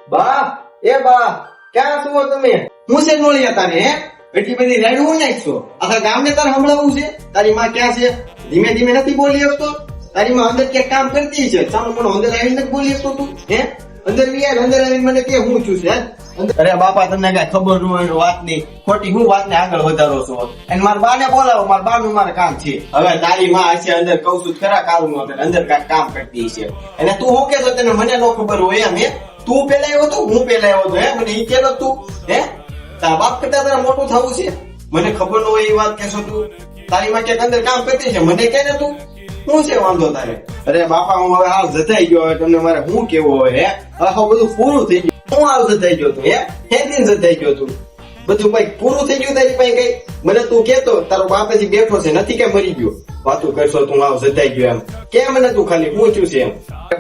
બા એ બા ક્યાં છો તમે? હું છે નોળિયા તારે હે એટલી બધી રેડ હું નાખશો આખા ગામને તારે સંભળાવવું છે? તારી માં ક્યાં છે? ધીમે ધીમે નથી બોલી શકતો? તારી માં અંદર ક્યાંક કામ કરતી છે સામે પણ અંદર આવીને નથી બોલી શકતો તું હે? અંદર આવીને મને કે હું છું છે અરે બાપા તમને કઈ ખબર ન હોય વાત ની ખોટી હું વાત ને આગળ વધારો છો અને મારા બા ને બોલાવો મારા બા નું મારે કામ છે. હવે તારી માં હશે અંદર કઉ છું ખરા કાળું નો અંદર કાંઈક કામ કરતી છે અને તું હું કેતો તને મને ન ખબર હોય એમ હે? તું પેલા આવ્યો તો હું પેલા આવ્યો તો હે મને ઈ કેતો તું હે? તારા બાપ કરતા તારા મોટું થવું છે મને ખબર ન હોય એ વાત કેશો તું? તારી માં ક્યાંક અંદર કામ કરતી છે મને કે ને તું શું છે વાંધો તારે? અરે બાપા હું હવે હાલ જતાઈ ગયો હવે તમને મારે શું કેવું હોય હે? હવે બધું પૂરું થઈ ગયું. હું હાલ જતાઈ ગયો તું હે? દિન જતાઈ ગયો તું બધું કઈ પૂરું થઈ ગયું તારી પાસે કઈ? મને તું કેતો તારો બાપ હજી બેઠો છે નથી કે મરી ગયો? વાતું કરશો તું હાલ જતાઈ ગયો એમ કે મને તું ખાલી પૂછ્યું છે એમ?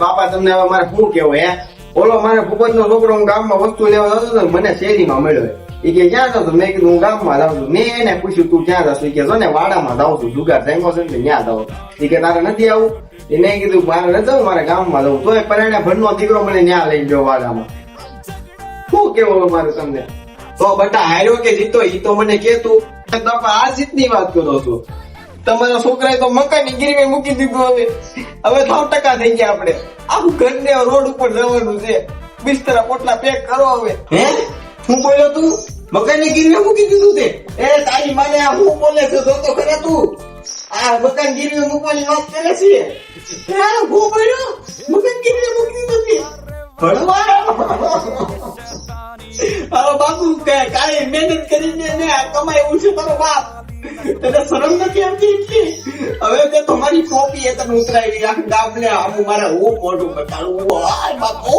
બાપા તમને હવે મારે શું કેવું હે? બોલો મારે ભૂપત નો છોકરો હું ગામમાં વસ્તુ લેવા જતો હતો મને શેરીમાં મળ્યો એ કે ક્યાં જતો? મેં કીધું હું ગામમાં જાઉં છું. મેં એને પૂછ્યું તું ક્યાં જશો? કે જો ને વાડામાં જાઉં છું જુગાર જામ્યો છે ને ત્યાં જાઉં. એ કે તારે નથી આવું? એને કીધું મારે નથી જવું મારે ગામમાં જવું. તોય પરાણે ભરનો દીકરો મને ત્યાં લઈ ગયો વાડામાં. શું કેવું મારે તમને? તો બટા હાર્યો કે જીતો ઈ તો મને કેતું. આ જીતની વાત કરો છો? તમારા છોકરાએ તો મકાનની ગીરવે મૂકી દીધું. હવે 100% થઈ ગયા આપણે. આખું ઘરને રોડ ઉપર જવાનું છે. બિસ્તરા પોટલા પેક કરો હવે. હે હું બોલ્યો તું? મકાનની ગીરવે મૂકી દીધું તે? એ તારી માને આ હું બોલે છે જો તો ખરા તું? આ મકાન ગીરવે મૂકવાની વાત કરે છે? હું બોલ્યો મકાન ગીરવે મૂકી દીધું તે? તારો બાપુ કાંઈ મહેનત કરીને કમાયું છે તારો બાપ. તને શરમ નથી આવતી એટલી? હવે તે તમારી ટોપી એ તને ઉતરાવી આખું ગામને આમ મારે હું મોઢું બતાડું. બાપુ